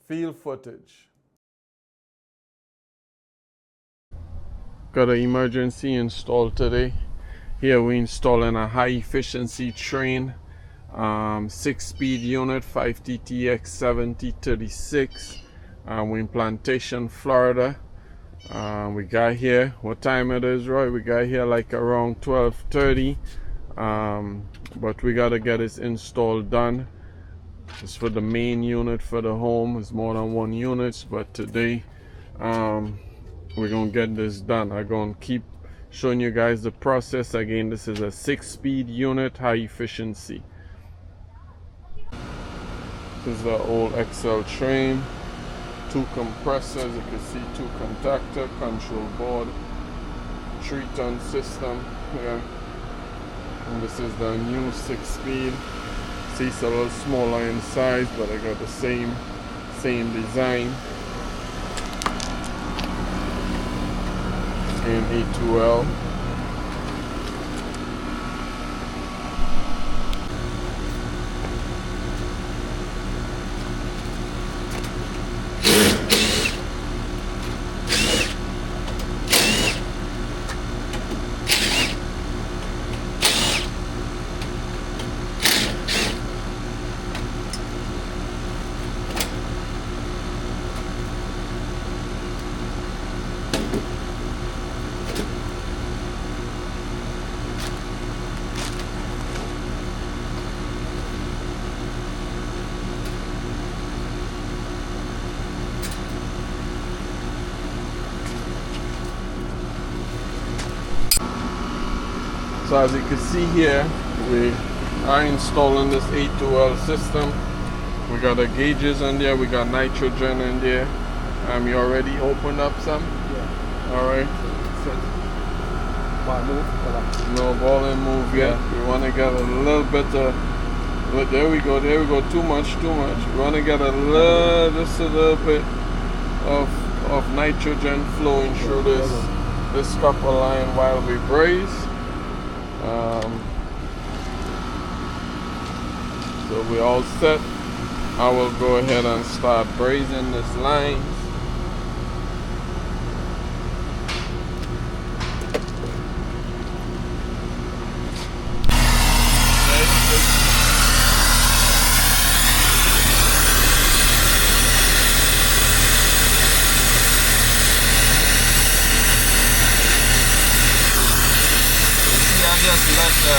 Field footage. Got an emergency installed today. Here we're installing a high efficiency Trane 6-speed unit 5TTX 7036. We're in Plantation, Florida. We got here, what time it is, Roy? We got here like around 12:30. But we gotta get this install done. It's for the main unit for the home. It's more than one unit, but today we're gonna get this done. I'm gonna keep showing you guys the process. Again, this is a 6-speed unit, high efficiency. This is the old XL Trane. 2 compressors, you can see 2 contactor, control board, 3-ton system here. And this is the new 6-speed. See, it's a little smaller in size, but I got the same design. And A2L. So as you can see here, we are installing this A2L system. We got the gauges in there, we got nitrogen in there. You already opened up some? Yeah. Alright. Ball move? No ball and move yet. We want to get a little bit of, there we go, too much. We want to get just a little bit of nitrogen flowing through this copper line while we braze. So we're all set. I will go ahead and start brazing this line. Just let the